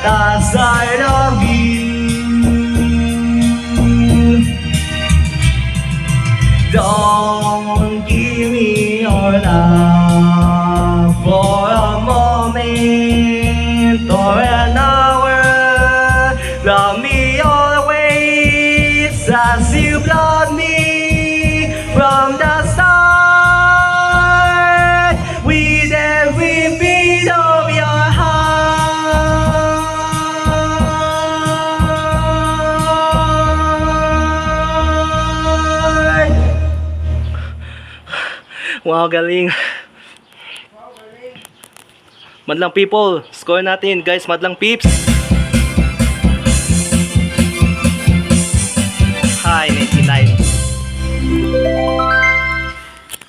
'cause I love you. Don't give me your love for a moment or an hour. Love me always as you've loved me from the start, with every beat of your heart. Wow, galing. Madlang people, score natin guys, madlang peeps.